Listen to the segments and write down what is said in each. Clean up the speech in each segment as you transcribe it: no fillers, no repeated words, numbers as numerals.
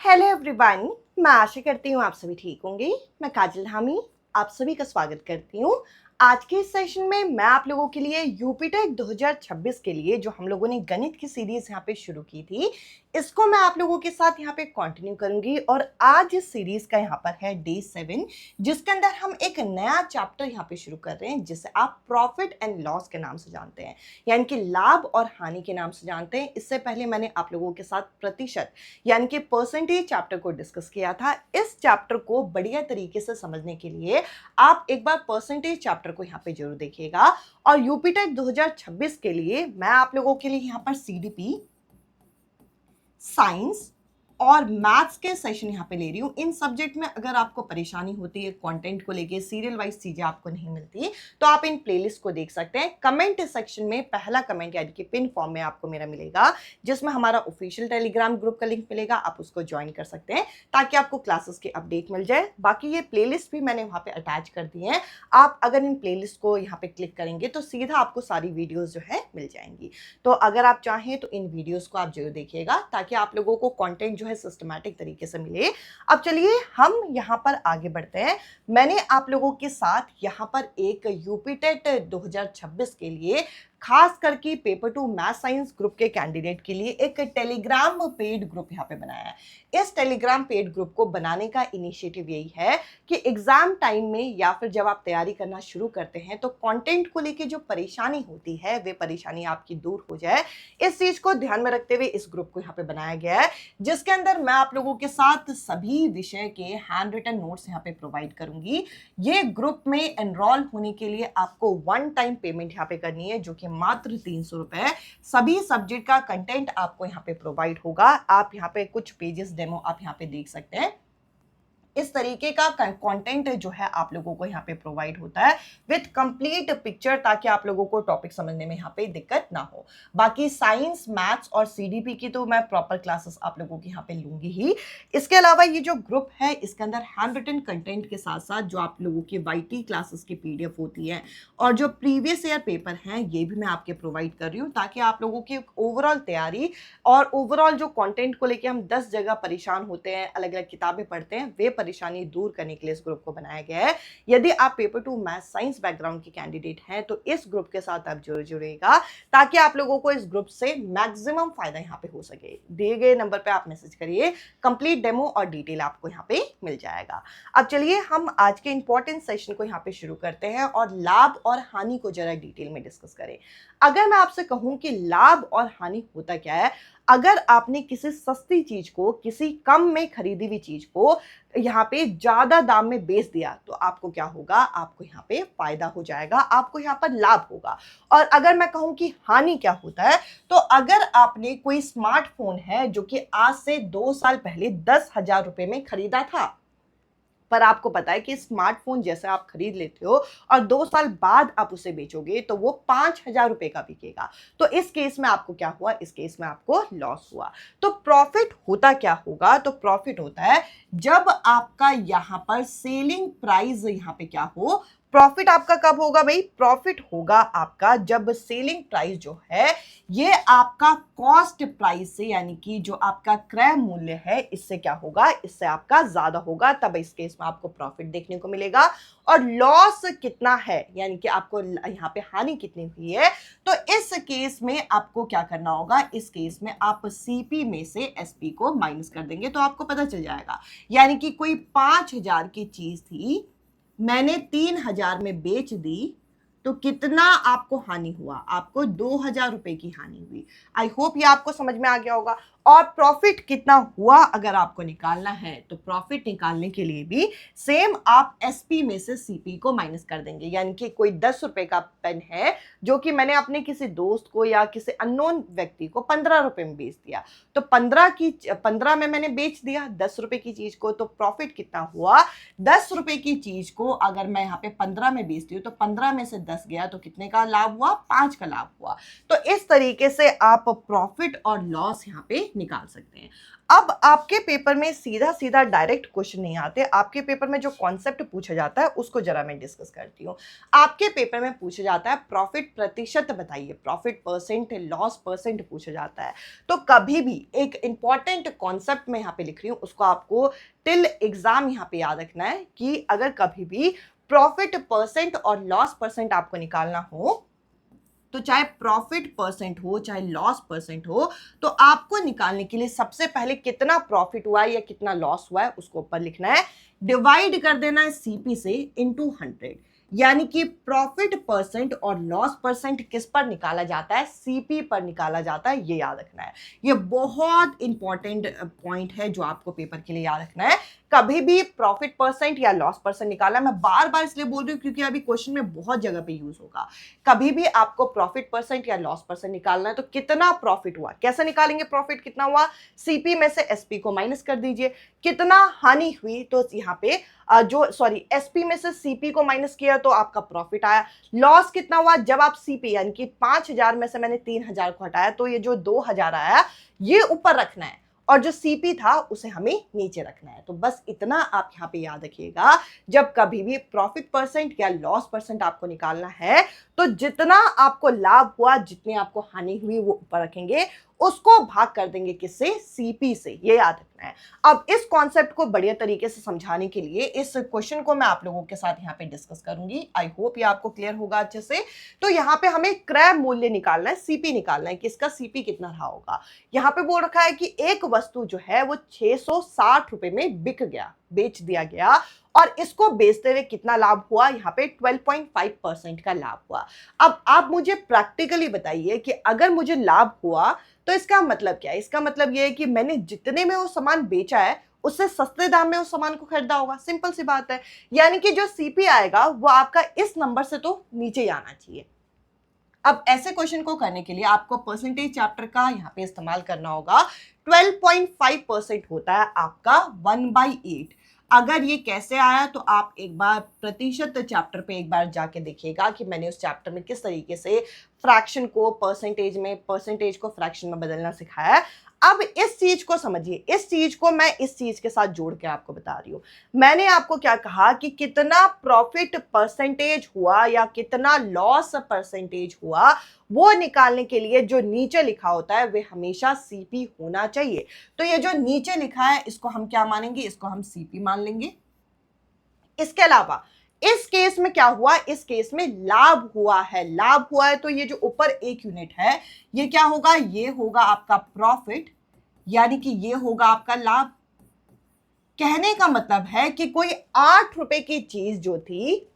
Hello everyone. मैं आशा करती हूँ आप सभी ठीक होंगे। मैं काजल हामी आप सभी का स्वागत करती हूँ। आज के इस सेशन में मैं आप लोगों के लिए यूपीटेक 2026 के लिए जो हम लोगों ने गणित की सीरीज यहाँ पे शुरू की थी, इसको मैं आप लोगों के साथ यहाँ पे कंटिन्यू करूंगी। और आज इस सीरीज का यहाँ पर है डे 7, जिसके अंदर हम एक नया चैप्टर यहाँ पे शुरू कर रहे हैं जिसे आप प्रॉफिट एंड लॉस के नाम से जानते हैं, यानी कि लाभ और हानि के नाम से जानते हैं। इससे पहले मैंने आप लोगों के साथ प्रतिशत यानी कि परसेंटेज चैप्टर को डिस्कस किया था। इस चैप्टर को बढ़िया तरीके से समझने के लिए आप एक बार परसेंटेज चैप्टर को यहाँ पे जरूर देखिएगा। और यूपीटेक 2026 के लिए मैं आप लोगों के लिए यहाँ पर सीडीपी, साइंस और मैथ्स के सेशन यहाँ पे ले रही हूँ। इन सब्जेक्ट में अगर आपको परेशानी होती है, कंटेंट को लेके सीरियल वाइज चीजें आपको नहीं मिलती, तो आप इन प्लेलिस्ट को देख सकते हैं। कमेंट सेक्शन में पहला कमेंट यानी कि पिन फॉर्म में आपको मेरा मिलेगा, जिसमें हमारा ऑफिशियल टेलीग्राम ग्रुप का लिंक मिलेगा। आप उसको ज्वाइन कर सकते हैं ताकि आपको क्लासेस की अपडेट मिल जाए। बाकी ये प्लेलिस्ट भी मैंने वहाँ पे अटैच कर दी है। आप अगर इन प्लेलिस्ट को यहाँ पे क्लिक करेंगे तो सीधा आपको सारी वीडियोज जो है मिल जाएंगी। तो अगर आप चाहें तो इन वीडियोज को आप जरूर देखिएगा ताकि आप लोगों को कंटेंट जो है सिस्टमैटिक तरीके से मिले। अब चलिए हम यहाँ पर आगे बढ़ते हैं। मैंने आप लोगों के साथ यहाँ पर एक यूपीटेट 2026 के लिए खास करके पेपर 2 मैथ साइंस ग्रुप के कैंडिडेट के लिए एक टेलीग्राम पेड ग्रुप यहाँ पे बनाया है। इस टेलीग्राम पेड ग्रुप को बनाने का इनिशिएटिव यही है कि एग्जाम टाइम में या फिर जब आप तैयारी करना शुरू करते हैं तो कंटेंट को लेके जो परेशानी होती है वे परेशानी आपकी दूर हो जाए। इस चीज को ध्यान में रखते हुए इस ग्रुप को यहाँ पे बनाया गया है, जिसके अंदर मैं आप लोगों के साथ सभी विषय के हैंड रिटन नोट्स यहाँ पे प्रोवाइड करूंगी। ये ग्रुप में एनरोल होने के लिए आपको वन टाइम पेमेंट यहाँ पे करनी है, जो कि मात्र 300 रुपए। सभी सब्जेक्ट का कंटेंट आपको यहाँ पे प्रोवाइड होगा। आप यहाँ पे कुछ पेजेस डेमो आप यहाँ पे देख सकते हैं। इस तरीके का कंटेंट जो है आप लोगों को यहाँ पे प्रोवाइड होता है विद कंप्लीट पिक्चर, ताकि आप लोगों को टॉपिक समझने में यहाँ पे दिक्कत ना हो। बाकी साइंस, मैथ्स और सीडीपी की तो मैं प्रॉपर क्लासेस आप लोगों की यहाँ पे लूंगी ही। इसके अलावा ये जो ग्रुप है इसके अंदर हैंड रिटन कंटेंट के साथ साथ जो आप लोगों की वाईटी क्लासेस की पीडीएफ होती है और जो प्रीवियस ईयर पेपर हैं ये भी मैं आपके प्रोवाइड कर रही हूँ, ताकि आप लोगों की ओवरऑल तैयारी और ओवरऑल जो कंटेंट को लेके हम 10 जगह परेशान होते हैं, अलग अलग किताबें पढ़ते हैं, वे परेशानी दूर करने के लिए इस ग्रुप को बनाया गया है। यदि आप पेपर 2 मैथ साइंस बैकग्राउंड के कैंडिडेट हैं तो इस ग्रुप के साथ आप जरूर जुड़ेगा, ताकि आप लोगों को इस ग्रुप से मैक्सिमम फायदा यहाँ पे हो सके। दिए गए नंबर पे आप मैसेज करिए, कंप्लीट डेमो और डिटेल आपको यहाँ पे मिल जाएगा। अब चलिए हम आज के इंपॉर्टेंट सेशन को यहाँ पे शुरू करते हैं और लाभ और हानि को जरा डिटेल में डिस्कस करें। अगर मैं आपसे कहूं कि लाभ और हानि होता क्या है, अगर आपने किसी सस्ती चीज को किसी कम में खरीदी हुई चीज को यहाँ पे ज्यादा दाम में बेच दिया तो आपको क्या होगा, आपको यहाँ पे फायदा हो जाएगा, आपको यहाँ पर लाभ होगा। और अगर मैं कहूँ कि हानि क्या होता है, तो अगर आपने कोई स्मार्टफोन है जो कि आज से 2 साल पहले 10,000 रुपए में खरीदा था, पर आपको पता है कि स्मार्टफोन जैसे आप खरीद लेते हो और 2 साल बाद आप उसे बेचोगे तो वो 5,000 रुपए का बिकेगा, तो इस केस में आपको क्या हुआ, इस केस में आपको लॉस हुआ। तो प्रॉफिट होता क्या होगा, तो प्रॉफिट होता है जब आपका यहाँ पर सेलिंग प्राइस यहाँ पे क्या हो। प्रॉफिट आपका कब होगा भाई, प्रॉफिट होगा आपका जब सेलिंग प्राइस जो है ये आपका कॉस्ट प्राइस से यानी कि जो आपका क्रय मूल्य है इससे क्या होगा, इससे आपका ज्यादा होगा, तब इस केस में आपको प्रॉफिट देखने को मिलेगा। और लॉस कितना है यानी कि आपको यहाँ पे हानि कितनी हुई है, तो इस केस में आपको क्या करना होगा, इस केस में आप सीपी में से एसपी को माइनस कर देंगे तो आपको पता चल जाएगा। यानी कि कोई 5,000 की चीज थी, मैंने 3,000 में बेच दी, तो कितना आपको हानि हुआ, आपको 2,000 रुपए की हानि हुई। आई होप ये आपको समझ में आ गया होगा। और प्रॉफिट कितना हुआ अगर आपको निकालना है, तो प्रॉफिट निकालने के लिए भी सेम आप एसपी में से सीपी को माइनस कर देंगे। यानी कि कोई 10 रुपए का पेन है जो कि मैंने अपने किसी दोस्त को या किसी अननोन व्यक्ति को 15 रुपए में बेच दिया, तो 15 में मैंने बेच दिया 10 रुपए की चीज को, तो प्रॉफिट कितना हुआ, 10 रुपए की चीज को अगर मैं यहाँ पे 15 में बेचती हूँ तो 15 में से 10 गया तो कितने का लाभ हुआ, 5 का लाभ हुआ। तो इस तरीके से आप प्रॉफिट और लॉस यहाँ पे निकाल सकते हैं। अब आपके पेपर में सीधा सीधा डायरेक्ट क्वेश्चन नहीं आते, आपके पेपर में जो कॉन्सेप्ट पूछा जाता है उसको जरा मैं डिस्कस करती हूँ। आपके पेपर में पूछा जाता है प्रॉफिट प्रतिशत बताइए, प्रॉफिट परसेंट, लॉस परसेंट पूछा जाता है। तो कभी भी एक इंपॉर्टेंट कॉन्सेप्ट मैं यहाँ पे लिख रही हूँ, उसको आपको टिल एग्जाम यहाँ पे याद रखना है कि अगर कभी भी प्रॉफिट परसेंट और लॉस परसेंट आपको निकालना हो, तो चाहे प्रॉफिट परसेंट हो चाहे लॉस परसेंट हो, तो आपको निकालने के लिए सबसे पहले कितना प्रॉफिट हुआ है या कितना लॉस हुआ है उसको ऊपर लिखना है, डिवाइड कर देना है सीपी से इनटू 100। यानी कि प्रॉफिट परसेंट और लॉस परसेंट किस पर निकाला जाता है, सीपी पर निकाला जाता है, ये याद रखना है। ये बहुत इंपॉर्टेंट पॉइंट है जो आपको पेपर के लिए याद रखना है। कभी भी प्रॉफिट परसेंट या लॉस परसेंट निकाला, मैं बार बार इसलिए बोल रही हूँ क्योंकि अभी क्वेश्चन में बहुत जगह पे यूज होगा। कभी भी आपको प्रॉफिट परसेंट या लॉस परसेंट निकालना है तो कितना प्रॉफिट हुआ, कैसे निकालेंगे, प्रॉफिट कितना हुआ, सीपी में से एसपी को माइनस कर दीजिए। कितना हानि हुई, तो यहाँ पे एसपी में से सीपी को माइनस किया तो आपका प्रॉफिट आया। लॉस कितना हुआ, जब आप सीपी यानी कि 5,000 में से मैंने 3,000 को हटाया तो ये जो 2,000 आया ये ऊपर रखना है और जो सीपी था उसे हमें नीचे रखना है। तो बस इतना आप यहाँ पे याद रखिएगा, जब कभी भी प्रॉफिट परसेंट या लॉस परसेंट आपको निकालना है तो जितना आपको लाभ हुआ, जितनी आपको हानि हुई वो ऊपर रखेंगे, उसको भाग कर देंगे किससे, सीपी से, ये याद रखना है। अब इस कॉन्सेप्ट को बढ़िया तरीके से समझाने के लिए इस क्वेश्चन को मैं आप लोगों के साथ यहाँ पे डिस्कस करूंगी। आई होप ये आपको क्लियर होगा अच्छे से। तो यहाँ पे हमें क्रय मूल्य निकालना है, सीपी निकालना है कि इसका सीपी कितना रहा होगा। यहाँ पे बोल रखा है कि एक वस्तु जो है वो 660 रुपए में बिक गया, बेच दिया गया, और इसको बेचते हुए कितना लाभ हुआ, यहाँ पे 12.5% का लाभ हुआ। अब आप मुझे प्रैक्टिकली बताइए कि अगर मुझे लाभ हुआ तो इसका मतलब क्या है। इसका मतलब यह है कि मैंने जितने में वो सामान बेचा है उससे सस्ते दाम में उस सामान को खरीदा होगा, सिंपल सी बात है। यानी कि जो सीपी आएगा वो आपका इस नंबर से तो नीचे ही आना चाहिए। अब ऐसे क्वेश्चन को करने के लिए आपको परसेंटेज चैप्टर का यहाँ पे इस्तेमाल करना होगा। 12.5% होता है आपका 1/8। अगर ये कैसे आया तो आप एक बार प्रतिशत चैप्टर पे एक बार जाके देखिएगा कि मैंने उस चैप्टर में किस तरीके से फ्रैक्शन को परसेंटेज में, परसेंटेज को फ्रैक्शन में बदलना सिखाया है। अब इस चीज को समझिए, इस चीज को मैं इस चीज के साथ जोड़ के आपको बता रही हूं। मैंने आपको क्या कहा कि कितना प्रॉफिट परसेंटेज हुआ या कितना लॉस परसेंटेज हुआ, वो निकालने के लिए जो नीचे लिखा होता है वे हमेशा सीपी होना चाहिए। तो ये जो नीचे लिखा है इसको हम क्या मानेंगे, इसको हम सीपी मान लेंगे। इसके अलावा इस केस में क्या हुआ, इस केस में लाभ हुआ है, लाभ हुआ है तो ये जो ऊपर 1 यूनिट है ये क्या होगा, ये होगा आपका प्रॉफिट, यानी कि ये होगा आपका लाभ। कहने का मतलब है कि कोई 8 रुपए की चीज जो थी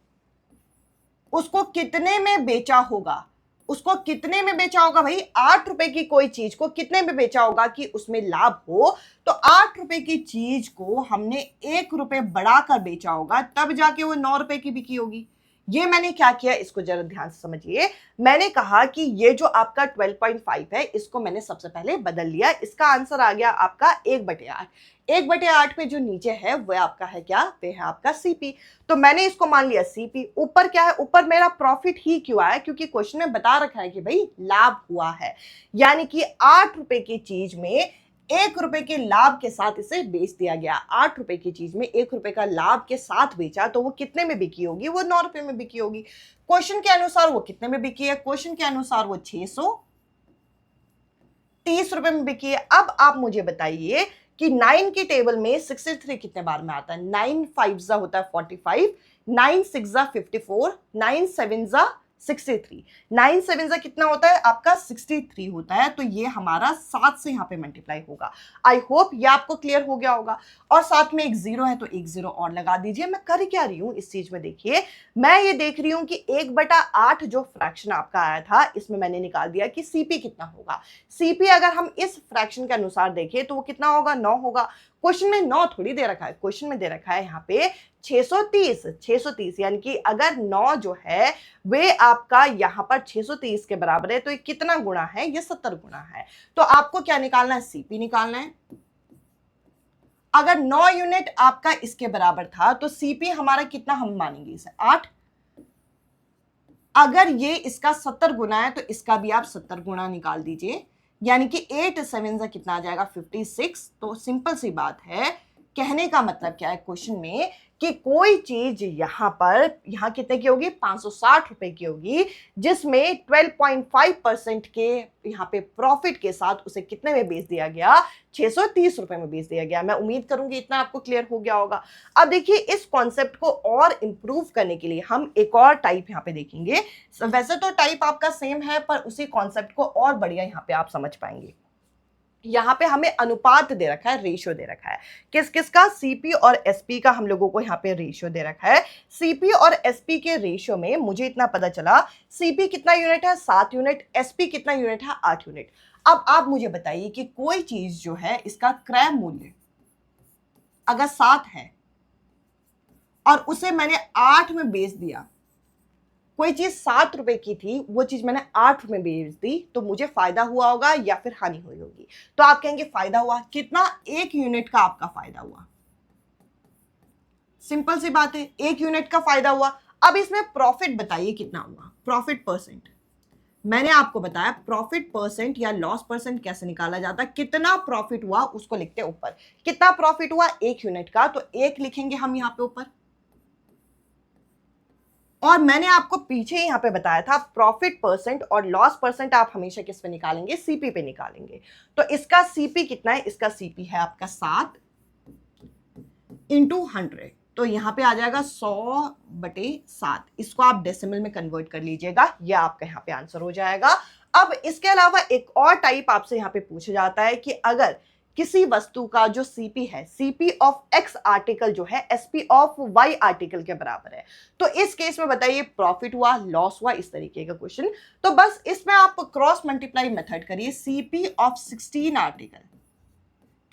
उसको कितने में बेचा होगा, उसको कितने में बेचा होगा भाई, 8 रुपए की कोई चीज को कितने में बेचा होगा कि उसमें लाभ हो। तो 8 रुपए की चीज को हमने 1 रुपए बढ़ाकर बेचा होगा, तब जाके वो 9 रुपए की बिकी होगी। ये मैंने क्या किया, इसको जरा ध्यान से समझिए। मैंने कहा कि ये जो आपका 12.5 है इसको मैंने सबसे पहले बदल लिया, इसका आंसर आ गया आपका 1/8। 1/8 पे जो नीचे है वह आपका है क्या, वे है आपका सीपी। तो मैंने इसको मान लिया सीपी। ऊपर क्या है, ऊपर मेरा प्रॉफिट ही क्यों आया, क्योंकि क्वेश्चन में बता रखा है कि भाई लाभ हुआ है। यानी कि 8 रुपए की चीज में 1 रुपए के लाभ के साथ इसे बेच दिया गया। 8 रुपए की चीज में 1 रुपए का लाभ के साथ बेचा तो वो कितने में बिकी होगी, वो 9 रुपए में बिकी होगी। क्वेश्चन के अनुसार वो कितने में बिकी है, क्वेश्चन के अनुसार वो 630 रुपए में बिकी है। अब आप मुझे बताइए कि 9 की टेबल में 63 कितने बार में आता है। 9 5 होता है 45, 9 6 54, 9 7 63, 9 7 कितना होता है आपका 63 होता है। तो ये हमारा 7 से यहाँ पे मल्टीप्लाई होगा। आई होप ये आपको क्लियर हो गया होगा। और साथ में एक 0 है तो एक 0 और लगा दीजिए। मैं कर क्या रही हूँ इस चीज में, देखिए मैं ये देख रही हूँ कि 1/8 जो फ्रैक्शन आपका आया था इसमें मैंने निकाल दिया कि सीपी कितना होगा। सीपी अगर हम इस फ्रैक्शन के अनुसार देखें तो वो कितना होगा, 9 होगा। क्वेश्चन में 9 थोड़ी दे रखा है, क्वेश्चन में दे रखा है यहाँ पे 630, यानी कि अगर 9 जो है वे आपका यहाँ पर 630 के बराबर है तो ये कितना गुना है, ये 70 गुना है। तो आपको क्या निकालना है, सीपी निकालना है। अगर 9 यूनिट आपका इसके बराबर था तो सीपी हमारा कितना हम मानेंगे इसे, 8। अगर ये इसका 70 गुना है तो इसका भी आप 70 गुना निकाल दीजिए, यानी कि 8 7 से कितना आ जाएगा 56। तो सिंपल सी बात है, कहने का मतलब क्या है क्वेश्चन में कि कोई चीज यहाँ कितने की होगी, 560 रुपए की होगी, जिसमें 12.5% के यहाँ पे प्रॉफिट के साथ उसे कितने में बेच दिया गया, 630 रुपए में बेच दिया गया। मैं उम्मीद करूंगी इतना आपको क्लियर हो गया होगा। अब देखिए, इस कॉन्सेप्ट को और इंप्रूव करने के लिए हम एक और टाइप यहाँ पे देखेंगे। वैसे तो टाइप आपका सेम है, पर उसी कॉन्सेप्ट को और बढ़िया यहाँ पे आप समझ पाएंगे। यहाँ पे हमें अनुपात दे रखा है, रेशियो दे रखा है, किस किस का, सीपी और एसपी का हम लोगों को यहाँ पे रेशियो दे रखा है। सीपी और एसपी के रेशियो में मुझे इतना पता चला, सीपी कितना यूनिट है, 7 यूनिट, एसपी कितना यूनिट है, 8 यूनिट। अब आप मुझे बताइए कि कोई चीज जो है इसका क्रय मूल्य अगर 7 है और उसे मैंने 8 में बेच दिया, कोई चीज 7 रुपए की थी, वो चीज मैंने 8 रुपए बेच दी, तो मुझे फायदा हुआ होगा या फिर हानि हुई होगी? तो आप कहेंगे फायदा हुआ। कितना? 1 यूनिट का आपका फायदा हुआ। सिंपल सी बात है, 1 यूनिट का फायदा हुआ। अब इसमें प्रॉफिट बताइए कितना हुआ, प्रॉफिट परसेंट। मैंने आपको बताया प्रॉफिट परसेंट या लॉस परसेंट कैसे निकाला जाता है। कितना प्रॉफिट हुआ उसको लिखते हैं ऊपर। कितना प्रॉफिट हुआ? 1 यूनिट का, तो 1 लिखेंगे हम यहां पे ऊपर। और मैंने आपको पीछे यहाँ पे बताया था प्रॉफिट परसेंट और लॉस परसेंट आप हमेशा किस पे निकालेंगे, सीपी पे निकालेंगे। तो इसका सीपी कितना है? इसका सीपी है आपका 7 इंटू 100, तो यहाँ पे आ जाएगा 100/7। इसको आप डेसिमल में कन्वर्ट कर लीजिएगा, यह आपका यहाँ पे आंसर हो जाएगा। अब इसके अलावा एक और टाइप आपसे यहाँ पे पूछा जाता है कि अगर किसी वस्तु का जो सीपी है, सीपी ऑफ एक्स आर्टिकल जो है एसपी ऑफ वाई आर्टिकल के बराबर है, तो इस केस में बताइए प्रॉफिट हुआ, लॉस हुआ, इस तरीके का क्वेश्चन। तो बस इसमें आप क्रॉस मल्टीप्लाई मेथड करिए। सीपी ऑफ 16 आर्टिकल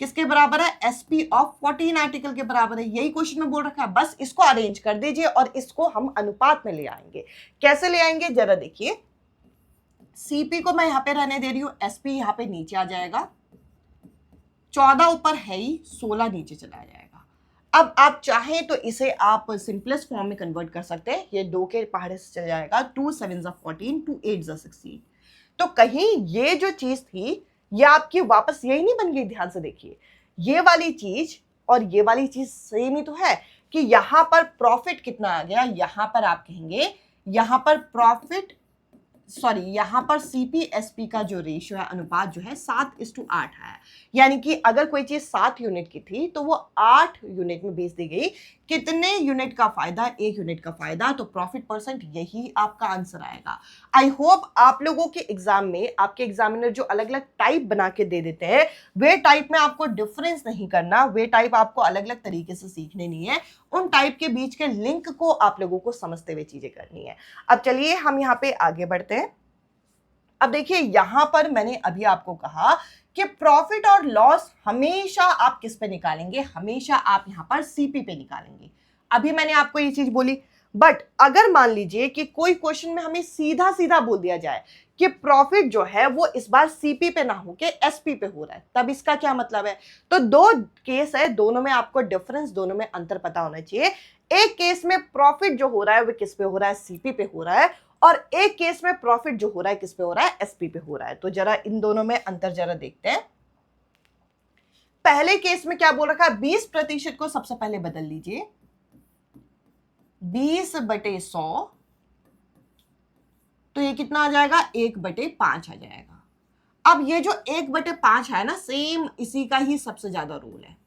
किसके बराबर है? एसपी ऑफ 14 आर्टिकल के बराबर है। यही क्वेश्चन में बोल रखा है, बस इसको अरेंज कर दीजिए और इसको हम अनुपात में ले आएंगे। कैसे ले आएंगे जरा देखिए। सीपी को मैं यहां पे रहने दे रही हूं, एसपी यहां पे नीचे आ जाएगा, 14 ऊपर है ही, 16 नीचे चला जाएगा। अब आप चाहें तो इसे आप सिंपलेस्ट फॉर्म में कन्वर्ट कर सकते हैं। ये 2 के पहाड़े से चल जाएगा, 2 7 14, 2 8 16। तो कहीं ये जो चीज थी ये आपकी वापस यही नहीं बन गई। ध्यान से देखिए, ये वाली चीज और ये वाली चीज सेम ही तो है कि यहां पर प्रॉफिट कितना आ गया, यहां पर आप कहेंगे यहां पर प्रॉफिट, सॉरी यहां पर सीपी एसपी का जो रेशियो है, अनुपात जो है 7:8 है। यानी कि अगर कोई चीज 7 यूनिट की थी तो वो 8 यूनिट में बेच दी गई। कितने यूनिट का फायदा? 1 यूनिट का फायदा। तो प्रॉफिट परसेंट यही आपका आंसर आएगा। आई होप आप लोगों के एग्जाम में आपके एग्जामिनर जो अलग अलग टाइप बना के दे देते हैं, वे टाइप में आपको डिफरेंस नहीं करना, वे टाइप आपको अलग अलग तरीके से सीखने नहीं है। उन टाइप के बीच के लिंक को आप लोगों को समझते हुए चीजें करनी है। अब चलिए हम यहाँ पे आगे बढ़ते हैं। अब देखिए, यहां पर मैंने अभी आपको कहा कि प्रॉफिट और लॉस हमेशा आप किस पे निकालेंगे? हमेशा आप यहां पर सीपी पे निकालेंगे। अभी मैंने आपको ये चीज बोली, बट अगर मान लीजिए कि कोई क्वेश्चन में हमें सीधा सीधा बोल दिया जाए कि प्रॉफिट जो है वो इस बार सीपी पे ना हो के एसपी पे हो रहा है, तब इसका क्या मतलब है? तो 2 केस है, दोनों में आपको डिफरेंस, दोनों में अंतर पता होना चाहिए। एक केस में प्रॉफिट जो हो रहा है वो किस पे हो रहा है? सीपी पे हो रहा है, और एक केस में प्रॉफिट जो हो रहा है किस पे हो रहा है? एसपी पे हो रहा है। तो जरा इन दोनों में अंतर जरा देखते हैं। पहले केस में क्या बोल रखा है? 20% को सबसे पहले बदल लीजिए, 20/100, तो ये कितना आ जाएगा? 1/5 आ जाएगा। अब ये जो 1/5 है ना, सेम इसी का ही सबसे ज्यादा रूल है।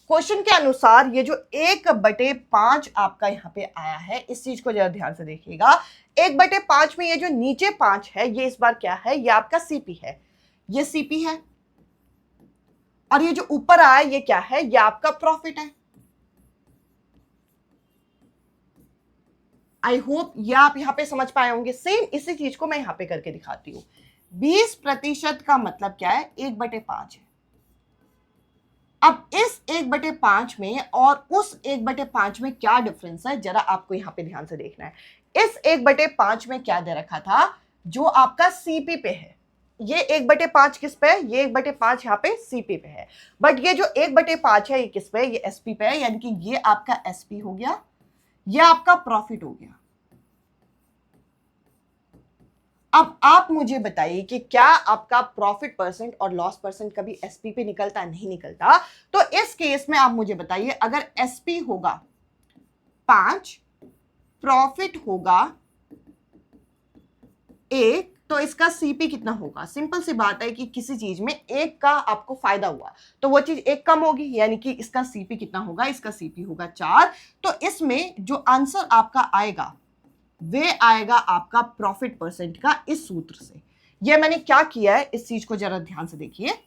क्वेश्चन के अनुसार ये जो 1/5 आपका यहाँ पे आया है, इस चीज को जरा ध्यान से देखिएगा। 1/5 में ये जो नीचे 5 है, ये इस बार क्या है? ये आपका सीपी है, ये सीपी है। और ये जो ऊपर आया ये क्या है? ये आपका प्रॉफिट है। आई होप ये आप यहाँ पे समझ पाए होंगे। सेम इसी चीज को मैं यहाँ पे करके दिखाती हूँ। 20% का मतलब क्या है? 1/5 है। अब इस 1/5 में और उस 1/5 में क्या डिफरेंस है, जरा आपको यहां पे ध्यान से देखना है। इस 1/5 में क्या दे रखा था? जो आपका सीपी पे है, ये 1/5 किस पे है? ये 1/5 यहाँ पे सीपी पे है। बट ये जो 1/5 है ये किस पे है? ये एसपी पे है, यानी कि ये आपका एसपी हो गया, ये आपका प्रॉफिट हो गया। अब आप मुझे बताइए कि क्या आपका प्रॉफिट परसेंट और लॉस परसेंट कभी एसपी पे निकलता, नहीं निकलता? तो इस केस में आप मुझे बताइए, अगर एसपी होगा 5, प्रॉफिट होगा 1, तो इसका सीपी कितना होगा? सिंपल सी बात है कि किसी चीज में एक का आपको फायदा हुआ तो वो चीज एक कम होगी, यानी कि इसका सीपी कितना होगा? इसका सीपी होगा 4। तो इसमें जो आंसर आपका आएगा वे आएगा आपका प्रॉफिट परसेंट का इस सूत्र से। ये मैंने क्या किया है, इस चीज को जरा ध्यान से देखिए।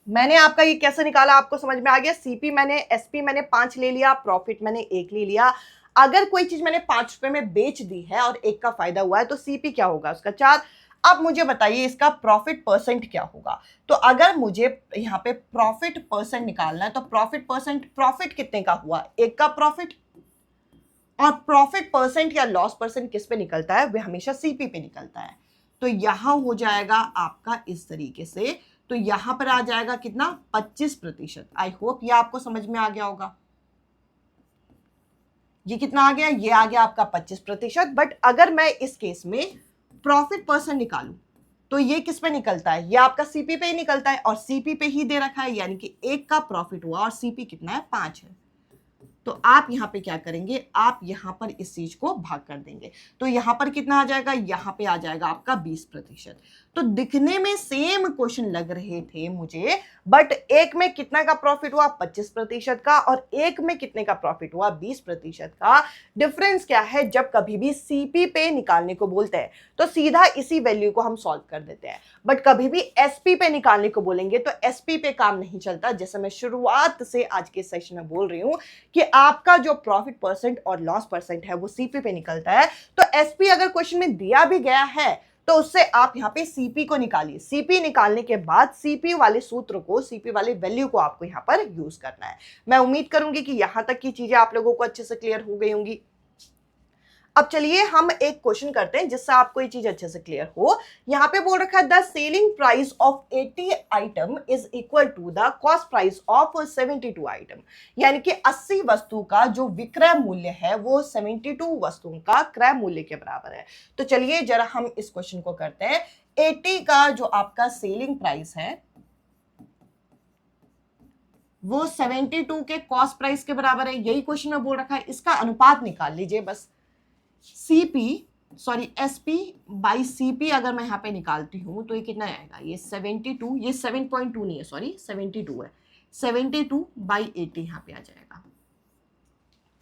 मैंने आपका ये कैसे निकाला, आपको समझ में आ गया? सीपी मैंने, एसपी मैंने 5 ले लिया, प्रॉफिट मैंने 1 ले लिया। अगर कोई चीज मैंने 5 रुपए में बेच दी है और 1 का फायदा हुआ है तो सीपी क्या होगा? उसका 4। अब मुझे बताइए इसका प्रॉफिट परसेंट क्या होगा? तो अगर मुझे यहाँ पे प्रॉफिट परसेंट निकालना है तो प्रॉफिट परसेंट, प्रॉफिट कितने का हुआ? 1 का प्रॉफिट। और प्रॉफिट परसेंट या लॉस परसेंट किस पे निकलता है? वे हमेशा सीपी पे निकलता है। तो यहां हो जाएगा आपका इस तरीके से, तो यहां पर आ जाएगा कितना? 25%। आई होप ये आपको समझ में आ गया होगा। ये कितना आ गया? ये आ गया आपका 25%। बट अगर मैं इस केस में प्रॉफिट परसेंट निकालूं तो ये किस पे निकलता है? ये आपका सीपी पे ही निकलता है और सीपी पे ही दे रखा है, यानी कि 1 का प्रॉफिट हुआ और सीपी कितना है? 5 है। तो आप यहां पे क्या करेंगे? आप यहां पर इस चीज को भाग कर देंगे, तो यहां पर कितना आ जाएगा? यहां पे आ जाएगा आपका 20%। तो दिखने में सेम क्वेश्चन लग रहे थे मुझे, बट एक में कितना का प्रॉफिट हुआ? 25% का, और एक में कितने का प्रॉफिट हुआ? 20% का। डिफरेंस क्या है? जब कभी भी सीपी पे निकालने को बोलते हैं तो सीधा इसी वैल्यू को हम सॉल्व कर देते हैं, बट कभी भी एसपी पे निकालने को बोलेंगे तो एसपी पे काम नहीं चलता। जैसे मैं शुरुआत से आज के सेशन में बोल रही हूं कि आपका जो प्रॉफिट परसेंट और लॉस परसेंट है वो सीपी पे निकलता है। तो एसपी अगर क्वेश्चन में दिया भी गया है तो उससे आप यहां पे सीपी को निकालिए। सीपी निकालने के बाद सीपी वाले सूत्र को, सीपी वाले वैल्यू को आपको यहां पर यूज करना है। मैं उम्मीद करूंगी कि यहां तक की चीजें आप लोगों को अच्छे से क्लियर हो गई होंगी। अब चलिए हम एक क्वेश्चन करते हैं जिससे आपको ये चीज अच्छे से क्लियर हो। यहाँ पे बोल रखा है the selling price of 80 item is equal to the cost price of 72 item. यानी कि 80 वस्तु का जो विक्रय मूल्य है वो 72 वस्तुओं का क्रय मूल्य के बराबर है। तो चलिए जरा हम इस क्वेश्चन को करते हैं। 80 का जो आपका सेलिंग प्राइस है वो 72 के कॉस्ट प्राइस के बराबर है, यही क्वेश्चन में बोल रखा है। इसका अनुपात निकाल लीजिए बस। एसपी बाई सीपी अगर मैं यहां पे निकालती हूं तो ये कितना आएगा? ये 72, ये 7.2 नहीं है, सॉरी 72 है। 72 बाई 80 यहां पे आ जाएगा।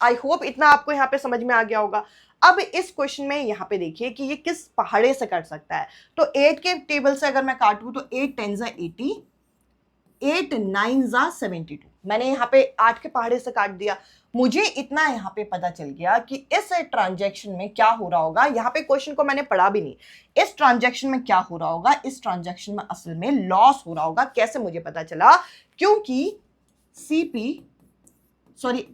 आई होप इतना आपको यहां पे समझ में आ गया होगा। अब इस क्वेश्चन में यहां पे देखिए कि ये किस पहाड़े से कट सकता है। तो 8 के टेबल से अगर मैं काटूं तो 8 10 80, 8 9 72। मैंने यहाँ पे 8 के पहाड़े से काट दिया। मुझे इतना यहाँ पे पता चल गया कि इस ट्रांजैक्शन में क्या हो रहा होगा। यहाँ पे क्वेश्चन को मैंने पढ़ा भी नहीं। इस ट्रांजैक्शन में क्या हो रहा होगा? इस ट्रांजैक्शन में असल में लॉस हो रहा होगा। कैसे मुझे पता चला? क्योंकि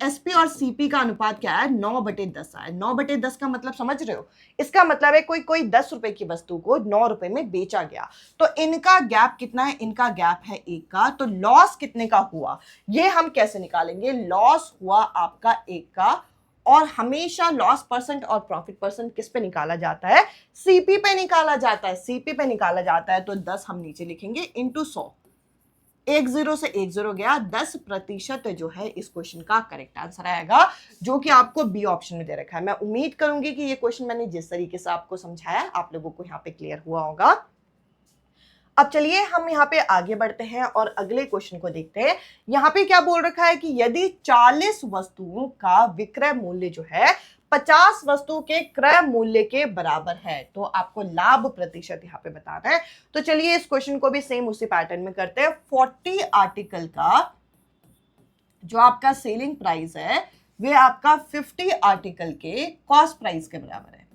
एसपी और सीपी का अनुपात क्या है? 9/10 है। 9/10 का मतलब समझ रहे हो? इसका मतलब है कोई 10 रुपए की वस्तु को 9 रुपए में बेचा गया, तो इनका गैप कितना है? इनका गैप है 1 का। तो लॉस कितने का हुआ ये हम कैसे निकालेंगे? लॉस हुआ आपका 1 का, और हमेशा लॉस परसेंट और प्रॉफिट परसेंट किस पे निकाला जाता है? सीपी पे निकाला जाता है। सीपी पे निकाला जाता है तो 10 हम नीचे लिखेंगे इंटू 100। 10 से 10 गया, 10% जो है इस क्वेश्चन का करेक्ट आंसर आएगा, जो कि आपको बी ऑप्शन में दे रखा है। मैं उम्मीद करूंगी कि ये क्वेश्चन मैंने जिस तरीके से आपको समझाया आप लोगों को यहाँ पे क्लियर हुआ होगा। अब चलिए हम यहाँ पे आगे बढ़ते हैं और अगले क्वेश्चन को देखते हैं। यहाँ पे क्या बोल रखा है कि यदि 40 वस्तुओं का विक्रय मूल्य जो है 50 वस्तु के क्रय मूल्य के बराबर है, तो आपको लाभ प्रतिशत यहाँ पे बताना है। तो चलिए इस क्वेश्चन को भी सेम उसी पैटर्न में करते हैं। 40 आर्टिकल का जो आपका सेलिंग प्राइस है वे आपका 50 आर्टिकल के कॉस्ट प्राइस के बराबर है।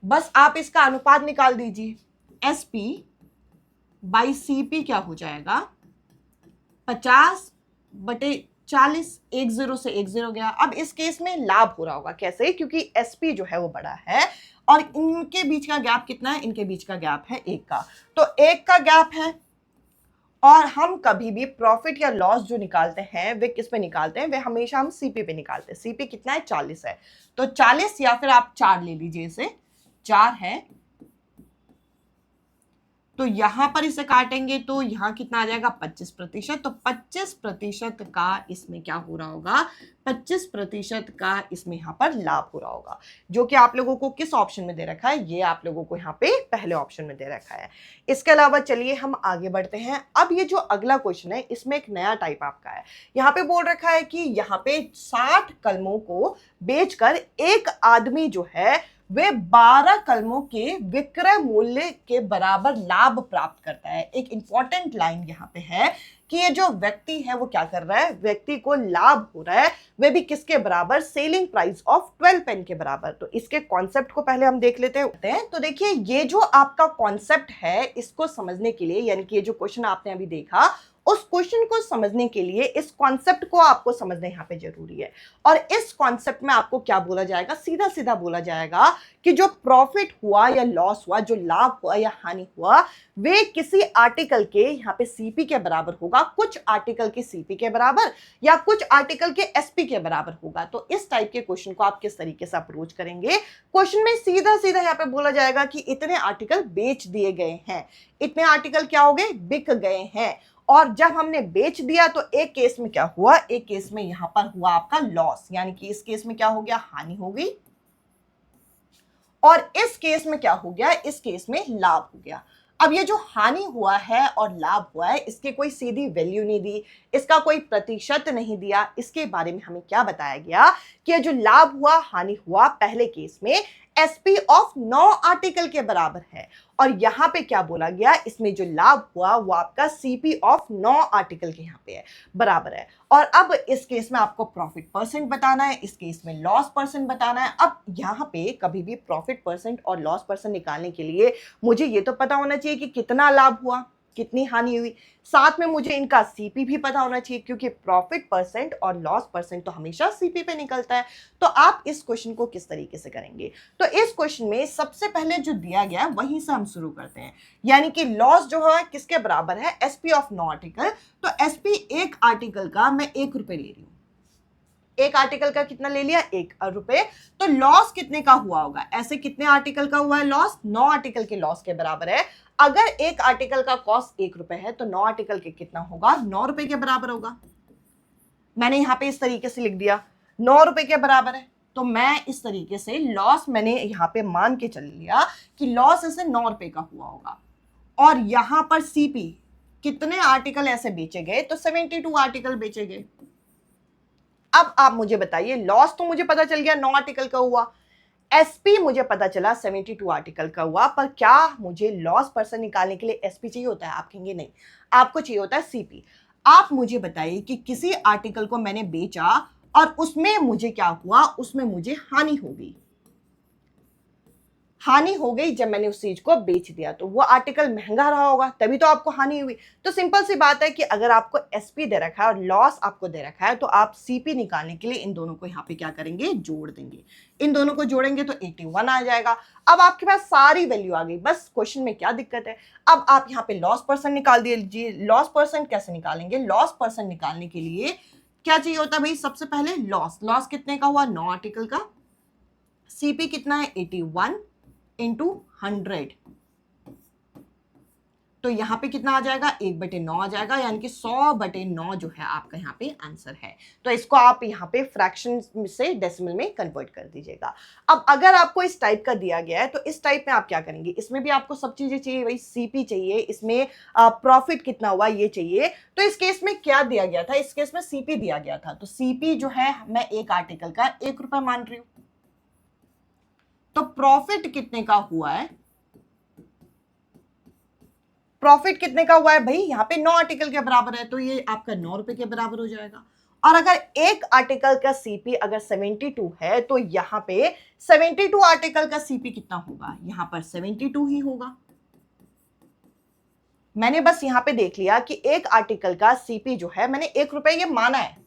बस आप इसका अनुपात निकाल दीजिए। एसपी बाई सीपी क्या हो जाएगा? 50/40, 10 से 10 गया। अब इस केस में लाभ हो रहा होगा कैसे? क्योंकि एसपी जो है वो बड़ा है और इनके बीच का गैप कितना है? इनके बीच का गैप है 1 का। तो 1 का गैप है, और हम कभी भी प्रॉफिट या लॉस जो निकालते हैं वे किस पे निकालते हैं? वे हमेशा हम सीपी पे निकालते हैं। सीपी कितना है? 40 है। तो 40 या फिर आप 4 ले लीजिए, इसे 4 है। तो यहां पर इसे काटेंगे तो यहाँ कितना आ जाएगा 25%। तो 25% का इसमें क्या हो रहा होगा, 25% का इसमें यहाँ पर लाभ हो रहा होगा, जो कि आप लोगों को किस ऑप्शन में दे रखा है, ये आप लोगों को यहाँ पे पहले ऑप्शन में दे रखा है। इसके अलावा चलिए हम आगे बढ़ते हैं। अब ये जो अगला क्वेश्चन है इसमें एक नया टाइप आपका है। यहाँ पे बोल रखा है कि यहाँ पे 60 कलमों को बेचकर एक आदमी जो है वे 12 कलमों के विक्रय मूल्य के बराबर लाभ प्राप्त करता है। एक इंपॉर्टेंट लाइन यहाँ पे है कि ये जो व्यक्ति है वो क्या कर रहा है, व्यक्ति को लाभ हो रहा है, वे भी किसके बराबर, सेलिंग प्राइस ऑफ 12 पेन के बराबर। तो इसके कॉन्सेप्ट को पहले हम देख लेते हैं। तो देखिए ये जो आपका कॉन्सेप्ट है इसको समझने के लिए, यानी कि ये जो क्वेश्चन आपने अभी देखा उस क्वेश्चन को समझने के लिए इस कॉन्सेप्ट को आपको समझना यहाँ पे जरूरी है। और इस कॉन्सेप्ट में आपको क्या बोला जाएगा, सीधा सीधा बोला जाएगा कि जो प्रॉफिट हुआ या लॉस हुआ, जो लाभ हुआ या हानि हुआ, वे किसी आर्टिकल के यहाँ पे सीपी के बराबर होगा, कुछ आर्टिकल के सीपी के बराबर या कुछ आर्टिकल के एसपी के बराबर होगा। तो इस टाइप के क्वेश्चन को आप किस तरीके से अप्रोच करेंगे, क्वेश्चन में सीधा सीधा यहाँ पे बोला जाएगा कि इतने आर्टिकल बेच दिए गए हैं, इतने आर्टिकल क्या हो गए, बिक गए हैं। और जब हमने बेच दिया तो एक केस में क्या हुआ, एक केस में यहां पर हुआ आपका लॉस, यानी कि इस केस में क्या हो गया, हानि हो गई, और इस केस में क्या हो गया, इस केस में लाभ हो गया। अब ये जो हानि हुआ है और लाभ हुआ है इसकी कोई सीधी वैल्यू नहीं दी, इसका कोई प्रतिशत नहीं दिया। इसके बारे में हमें क्या बताया गया कि जो लाभ हुआ हानि हुआ पहले केस में एसपी ऑफ 9 आर्टिकल के बराबर है, और यहां पे क्या बोला गया, इसमें जो लाभ हुआ वो आपका सीपी ऑफ 9 आर्टिकल के यहां पे है, बराबर है। और अब इस केस में आपको प्रॉफिट परसेंट बताना है, इस केस में लॉस परसेंट बताना है। अब यहां पे कभी भी प्रॉफिट परसेंट और लॉस परसेंट निकालने के लिए मुझे ये तो पता होना चाहिए कि कितना लाभ हुआ, कितनी हानि हुई, साथ में मुझे इनका सीपी भी पता होना चाहिए, क्योंकि प्रॉफिट परसेंट और लॉस परसेंट तो हमेशा सीपी पे निकलता है। तो आप इस क्वेश्चन को किस तरीके से करेंगे, तो इस क्वेश्चन में सबसे पहले जो दिया गया वहीं से हम शुरू करते हैं, यानी कि लॉस जो है किसके बराबर है, एसपी ऑफ 9 आर्टिकल। तो एसपी एक आर्टिकल का मैं 1 रुपए ले रही हूं, एक आर्टिकल का कितना ले लिया, 1 रुपए। तो लॉस कितने का हुआ होगा, ऐसे कितने आर्टिकल का हुआ है लॉस, 9 आर्टिकल के लॉस के बराबर है। अगर एक आर्टिकल का कॉस्ट 1 रुपए है तो 9 आर्टिकल के कितना होगा, 9 रुपए के बराबर होगा। मैंने यहां पे इस तरीके से लिख दिया 9 रुपए के बराबर है, तो मैं इस तरीके से लॉस मैंने यहां पे मान के चल लिया कि लॉस ऐसे 9 रुपए का हुआ होगा। और यहां पर सीपी कितने आर्टिकल ऐसे बेचे गए, तो 72 आर्टिकल बेचे गए। अब आप मुझे बताइए, लॉस तो मुझे पता चल गया 9 आर्टिकल का हुआ, एसपी मुझे पता चला 72 आर्टिकल का हुआ, पर क्या मुझे लॉस परसेंट निकालने के लिए एसपी चाहिए होता है, आप कहेंगे नहीं, आपको चाहिए होता है सीपी। आप मुझे बताइए कि किसी आर्टिकल को मैंने बेचा और उसमें मुझे क्या हुआ, उसमें मुझे हानि हो गई, हानि हो गई जब मैंने उस चीज को बेच दिया, तो वो आर्टिकल महंगा रहा होगा तभी तो आपको हानि हुई। तो सिंपल सी बात है कि अगर आपको एसपी दे रखा है और लॉस आपको दे रखा है तो आप सीपी निकालने के लिए इन दोनों को यहाँ पे क्या करेंगे, जोड़ देंगे। इन दोनों को जोड़ेंगे तो 81 आ जाएगा। अब आपके पास सारी वैल्यू आ गई, बस क्वेश्चन में क्या दिक्कत है, अब आप यहाँ पे लॉस परसेंट निकाल दीजिए। लॉस परसेंट कैसे निकालेंगे, लॉस परसेंट निकालने के लिए क्या चाहिए होता है भाई, सबसे पहले लॉस कितने का हुआ, 9 आर्टिकल का, सीपी कितना है 81 इंटू 100, तो यहां पे कितना आ जाएगा, 1/9 आ जाएगा, यानी कि 100/9 जो है आपका यहाँ पे आंसर है। तो इसको आप यहाँ पे फ्रैक्शन से डेसिमल में कन्वर्ट कर दीजिएगा। अब अगर आपको इस टाइप का दिया गया है तो इस टाइप में आप क्या करेंगे, इसमें भी आपको सब चीजें चाहिए, वही सीपी चाहिए, इसमें प्रॉफिट कितना हुआ ये चाहिए। तो इस केस में क्या दिया गया था, इस केस में सीपी दिया गया था, तो सीपी जो है मैं एक आर्टिकल का 1 रुपया मान रही हूं। तो प्रॉफिट कितने का हुआ है, प्रॉफिट कितने का हुआ है भाई, यहाँ पे 9 आर्टिकल के बराबर है, तो ये आपका 9 रुपए के बराबर हो जाएगा। और अगर एक आर्टिकल का सीपी अगर 72 है तो यहाँ पे 72 आर्टिकल का सीपी कितना होगा, यहाँ पर 72 ही होगा। मैंने बस यहाँ पे देख लिया कि एक आर्टिकल का सीपी जो है मैंने 1 रुपए ये माना है,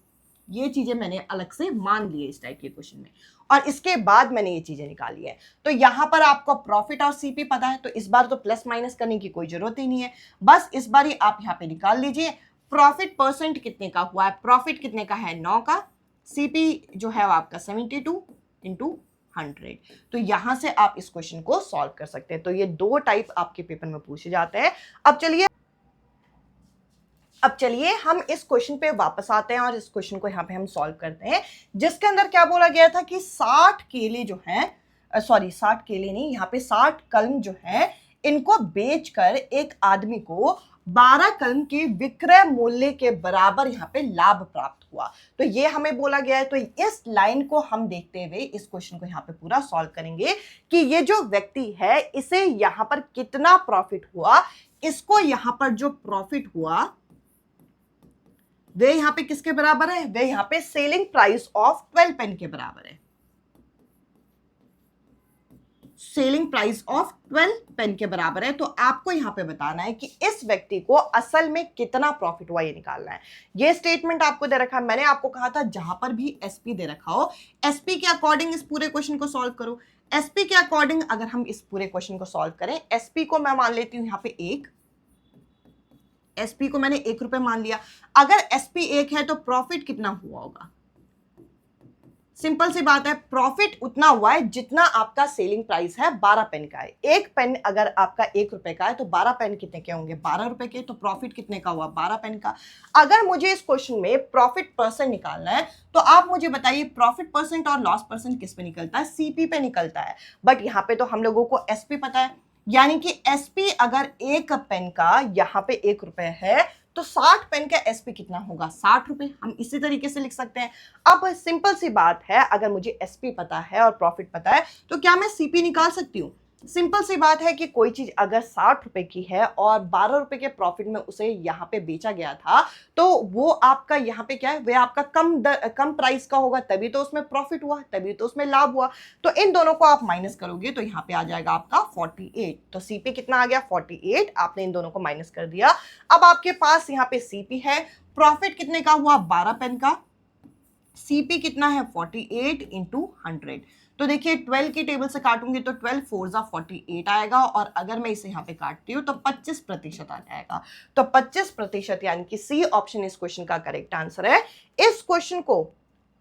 ये चीजें मैंने अलग से मान ली है इस टाइप के क्वेश्चन में, और इसके बाद मैंने ये चीजें निकाली है। तो यहां पर आपको प्रॉफिट और सीपी पता है, तो इस बार तो प्लस माइनस करने की कोई जरूरत ही नहीं है, बस इस बार ही आप यहाँ पे निकाल लीजिए। प्रॉफिट परसेंट कितने का हुआ है, प्रॉफिट कितने का है 9 का, सीपी जो है वो आपका 72 इंटू 100। तो यहां से आप इस क्वेश्चन को सॉल्व कर सकते हैं। तो ये दो टाइप आपके पेपर में पूछे जाते हैं। अब चलिए हम इस क्वेश्चन पे वापस आते हैं और इस क्वेश्चन को यहाँ पे हम सॉल्व करते हैं, जिसके अंदर क्या बोला गया था कि 60 केले जो हैं, 60 केले नहीं, यहाँ पे 60 कलम जो है इनको बेचकर एक आदमी को 12 कलम के विक्रय मूल्य के बराबर यहाँ पे लाभ प्राप्त हुआ। तो ये हमें बोला गया है। तो इस लाइन को हम देखते हुए इस क्वेश्चन को यहाँ पे पूरा सॉल्व करेंगे कि ये जो व्यक्ति है इसे यहाँ पर कितना प्रॉफिट हुआ। इसको यहाँ पर जो प्रॉफिट हुआ वे यहां पे किसके बराबर है, वे यहां पे सेलिंग प्राइस ऑफ 12 पेन के बराबर है। सेलिंग प्राइस ऑफ 12 पेन के बराबर है। तो आपको यहां पे बताना है कि इस व्यक्ति को असल में कितना प्रॉफिट हुआ, ये निकालना है। ये स्टेटमेंट आपको दे रखा है। मैंने आपको कहा था जहां पर भी एसपी दे रखा हो, एसपी के अकॉर्डिंग इस पूरे क्वेश्चन को सॉल्व करो। एसपी के अकॉर्डिंग अगर हम इस पूरे क्वेश्चन को सॉल्व करें, एसपी को मैं मान लेती हूं यहां पे 1, एसपी को मैंने 1 रुपए मान लिया। अगर एसपी 1 है तो प्रॉफिट कितना हुआ होगा? सिंपल सी बात है, प्रॉफिट उतना हुआ है जितना आपका सेलिंग प्राइस है 12 पेन का है। एक पेन अगर आपका 1 रुपए का है तो 12 पेन कितने के होंगे? 12 रुपए के। तो प्रॉफिट कितने का हुआ? 12 पेन का। अगर मुझे इस क्वेश्चन में प्रॉफिट परसेंट निकालना है तो आप मुझे बताइए प्रॉफिट परसेंट और लॉस परसेंट किस पे निकलता है? सीपी पे निकलता है। बट यहाँ पे तो हम लोगों को एसपी पता है, यानी कि एसपी अगर एक पेन का यहाँ पे 1 रुपए है तो 60 पेन का एसपी कितना होगा? 60 रुपए। हम इसी तरीके से लिख सकते हैं। अब सिंपल सी बात है, अगर मुझे एसपी पता है और प्रॉफिट पता है तो क्या मैं सीपी निकाल सकती हूँ? सिंपल सी बात है कि कोई चीज अगर 60 रुपए की है और 12 रुपए के प्रॉफिट में उसे यहाँ पे बेचा गया था तो वो आपका यहाँ पे क्या है, वह आपका कम प्राइस का होगा, तभी तो उसमें प्रॉफिट हुआ, तभी तो उसमें लाभ हुआ। तो इन दोनों को आप माइनस करोगे तो यहाँ पे आ जाएगा आपका 48। तो सीपी कितना आ गया? 48। आपने इन दोनों को माइनस कर दिया। अब आपके पास यहाँ पे सीपी है, प्रॉफिट कितने का हुआ? 12 पेन का। सीपी कितना है? 48 इंटू 100। तो देखिए 12 की टेबल से काटूंगी तो 12 4 जा 48 आएगा, और अगर मैं इसे यहाँ पे काटती हूँ तो 25% आ जाएगा। तो 25% यानी कि सी ऑप्शन इस क्वेश्चन का करेक्ट आंसर है। इस क्वेश्चन को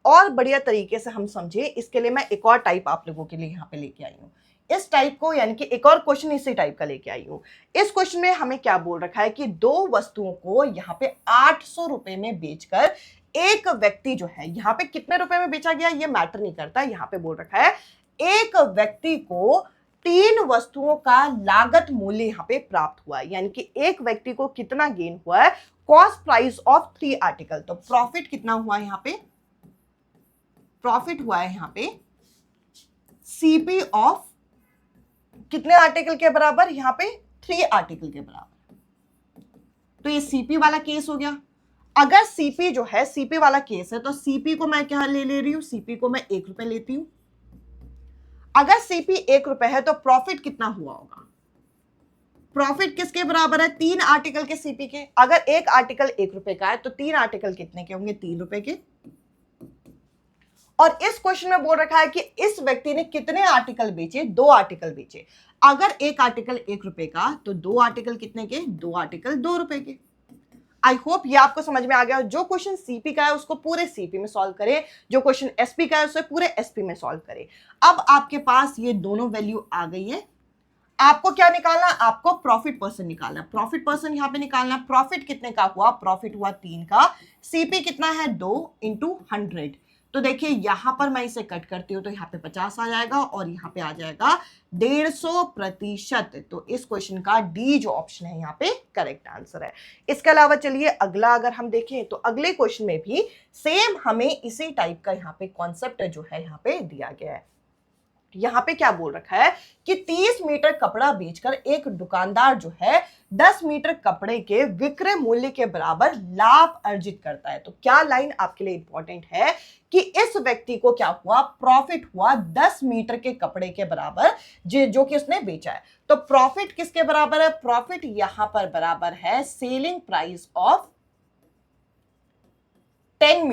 और बढ़िया तरीके से हम समझे, इसके लिए मैं एक और टाइप आप लोगों के लिए यहाँ पे लेके आई हूँ। इस टाइप को, यानी कि एक और क्वेश्चन इसी टाइप का लेके आई हूँ। इस क्वेश्चन में हमें क्या बोल रखा है कि दो वस्तुओं को यहाँ पे 800 रुपए में बेचकर एक व्यक्ति जो है, यहाँ पे कितने रुपए में बेचा गया ये मैटर नहीं करता, यहाँ पे बोल रखा है एक व्यक्ति को 3 वस्तुओं का लागत मूल्य यहाँ पे प्राप्त हुआ है, यानी कि एक व्यक्ति को कितना गेन हुआ है? Cost price of 3 article. तो प्रॉफिट कितना हुआ है यहाँ पे? प्रॉफिट हुआ है यहाँ पे सीपी ऑफ कितने आर्टिकल के बराबर? यहाँ पे 3 आर्टिकल के बराबर। तो ये सीपी वाला केस हो गया। अगर सीपी जो है, सीपी वाला केस है, तो सीपी को मैं क्या ले रही हूं? सीपी को मैं 1 रुपए लेती हूं। अगर सीपी 1 रुपए है तो प्रॉफिट कितना हुआ होगा? प्रॉफिट किसके बराबर है? 3 आर्टिकल के सीपी के। अगर एक आर्टिकल 1 रुपए का है तो 3 आर्टिकल कितने के होंगे? 3 रुपए के। और इस क्वेश्चन में बोल रखा है कि इस व्यक्ति ने कितने आर्टिकल बेचे? 2 आर्टिकल बेचे। अगर एक आर्टिकल 1 रुपए का तो 2 आर्टिकल कितने के? 2 आर्टिकल 2 रुपए के। आई होप ये आपको समझ में आ गया। जो क्वेश्चन सीपी का है उसको पूरे सीपी में सॉल्व करें, जो क्वेश्चन एसपी का है उसे पूरे एसपी में सॉल्व करें। अब आपके पास ये दोनों वैल्यू आ गई है। आपको क्या निकालना? आपको प्रॉफिट परसेंट निकालना। प्रॉफिट परसेंट यहाँ पे निकालना। प्रॉफिट कितने का हुआ? प्रॉफिट हुआ 3 का। सीपी कितना है? 2 इंटू 100। तो देखिए यहां पर मैं इसे कट करती हूं तो यहाँ पे 50 आ जाएगा और यहाँ पे आ जाएगा 150%। तो इस क्वेश्चन का डी जो ऑप्शन है यहाँ पे करेक्ट आंसर है। इसके अलावा चलिए अगला अगर हम देखें तो अगले क्वेश्चन में भी सेम हमें इसी टाइप का यहाँ पे कॉन्सेप्ट जो है यहाँ पे दिया गया है। यहाँ पे क्या बोल रखा है कि 30 मीटर कपड़ा बेचकर एक दुकानदार जो है 10 मीटर कपड़े के विक्रय मूल्य के बराबर लाभ अर्जित करता है। तो क्या लाइन आपके लिए इंपॉर्टेंट है कि इस व्यक्ति को क्या हुआ? प्रॉफिट हुआ 10 मीटर के कपड़े के बराबर जो कि उसने बेचा है। तो प्रॉफिट किसके बराबर है? प्रॉफिट यहां पर बराबर है सेलिंग प्राइस ऑफ 10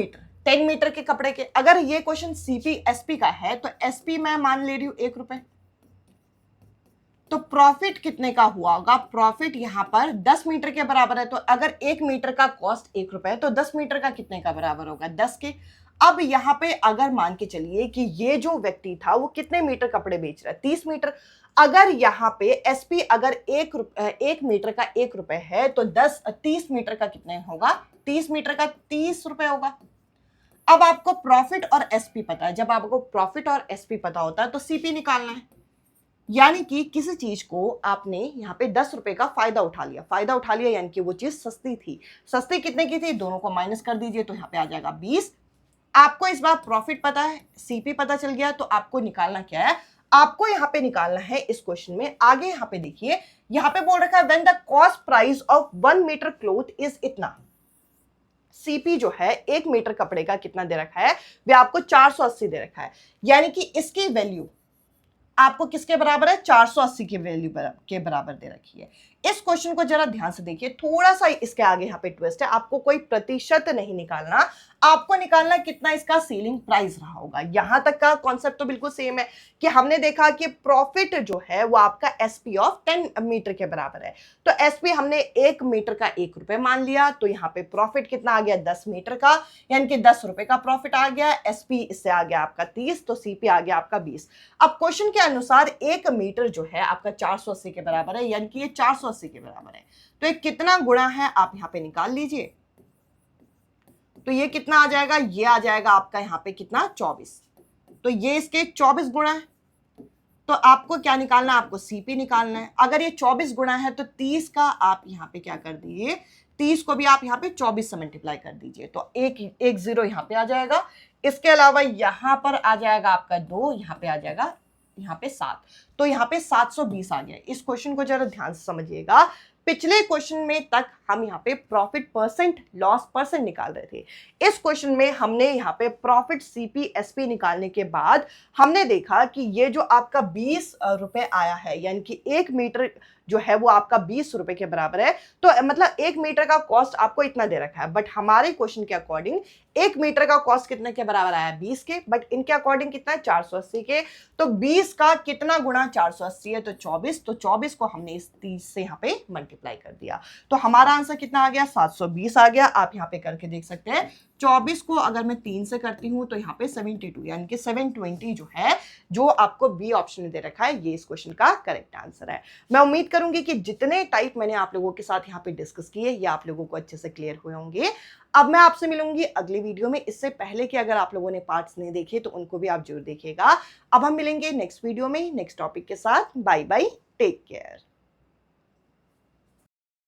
मीटर के कपड़े के। अगर ये क्वेश्चन सीपी एसपी का है तो एसपी मैं मान ले रही हूं 1 रुपए। तो प्रॉफिट कितने का हुआ होगा? प्रॉफिट यहां पर 10 मीटर के बराबर है। तो अगर 1 मीटर का कॉस्ट 1 रुपए है तो 10 मीटर का कितने का बराबर होगा? 10 के। अब यहाँ पे अगर मान के चलिए कि ये जो व्यक्ति था वो कितने मीटर कपड़े बेच रहा है, 30 मीटर। अगर यहाँ पे एसपी अगर एक मीटर का 1 रुपए है तो 30 मीटर का कितने होगा, 30 मीटर का 30 रुपए होगा। अब आपको प्रॉफिट और एसपी पता है, जब आपको प्रॉफिट और एसपी पता होता है तो सीपी निकालना है। यानी कि किसी चीज को आपने यहाँ पे 10 रुपए का फायदा उठा लिया, यानी कि वो चीज सस्ती थी। सस्ती कितने की थी, दोनों को माइनस कर दीजिए तो यहाँ पे आ जाएगा 20। आपको इस बार प्रॉफिट पता है, सीपी पता चल गया, तो आपको निकालना क्या है, आपको यहाँ पे निकालना है इस क्वेश्चन में आगे। यहाँ पे देखिए, यहाँ पे बोल रखा है when the cost price of 1 metre cloth is इतना। सीपी जो है 1 मीटर कपड़े का कितना दे रखा है, वे आपको 480 दे रखा है। यानी कि इसकी वैल्यू आपको किसके बराबर है, 480 की वैल्यू के बराबर दे रखी है। इस क्वेश्चन को जरा ध्यान से देखिए, थोड़ा सा इसके आगे यहाँ पे ट्विस्ट है। आपको कोई प्रतिशत नहीं निकालना, आपको निकालना कितना इसका सेलिंग प्राइस रहा होगा। यहां तक का कॉन्सेप्ट तो बिल्कुल सेम है कि हमने देखा कि प्रॉफिट जो है वो आपका एसपी ऑफ 10 मीटर के बराबर है। तो एसपी हमने 1 मीटर का 1 रुपए मान लिया, तो यहाँ पे प्रॉफिट कितना आ गया, 10 मीटर का, यानी कि 10 रुपए का प्रॉफिट आ गया। एसपी इससे आ गया आपका 30, तो सीपी आ गया आपका 20। अब क्वेश्चन के अनुसार 1 मीटर जो है आपका 480 के बराबर है, यानी कि ये 480 के बराबर है। तो ये कितना गुणा है आप यहाँ पे निकाल लीजिए। तो ये कितना आ जाएगा, ये आ जाएगा आपका यहाँ पे कितना, 24। तो ये इसके 24 गुणा है। तो आपको क्या निकालना है, आपको सीपी निकालना है। अगर ये 24 गुणा है तो 30 का आप यहाँ पे क्या कर दीजिए, 30 को भी आप यहाँ पे 24 से मल्टीप्लाई कर दीजिए, तो एक जीरो यहाँ पे आ जाएगा। इसके अलावा यहाँ पर आ जाएगा आपका 2, यहाँ पे आ जाएगा यहाँ पे 7, तो यहाँ पे 720 आ गया। इस क्वेश्चन को जरा ध्यान से समझिएगा। पिछले क्वेश्चन में तक हम यहाँ पे प्रॉफिट परसेंट, लॉस परसेंट निकाल रहे थे। इस क्वेश्चन में हमने यहाँ पे प्रॉफिट सीपी एसपी निकालने के बाद हमने देखा कि ये जो आपका 20 रुपए आया है, यानी कि 1 मीटर जो है वो आपका 20 रुपए के बराबर है। तो मतलब 1 मीटर का कॉस्ट आपको इतना दे रखा है, बट हमारे क्वेश्चन के अकॉर्डिंग 1 मीटर का कॉस्ट कितने के बराबर आया, 20 के, बट इनके अकॉर्डिंग कितना है, 480 के। तो 20 का कितना गुणा 480 है, तो 24। तो 24 को हमने इस 30 से यहाँ पे मल्टीप्लाई कर दिया, तो हमारा आंसर कितना आ गया, 720 आ गया। आप यहाँ पे करके देख सकते हैं। 24 को अगर मैं 3 से करती हूँ तो यहाँ पे 72, यानी कि 720 जो है, जो आपको बी ऑप्शन में दे रखा है, ये इस क्वेश्चन का करेक्ट आंसर है। मैं उम्मीद करूंगी कि जितने टाइप मैंने आप लोगों के साथ यहाँ पे डिस्कस किए, ये आप लोगों को अच्छे से क्लियर हुए होंगे। अब मैं आपसे मिलूंगी अगली वीडियो में। इससे पहले कि अगर आप लोगों ने पार्ट्स नहीं देखे तो उनको भी आप जरूर देखिएगा। अब हम मिलेंगे नेक्स्ट वीडियो में नेक्स्ट टॉपिक के साथ। Bye bye, take care.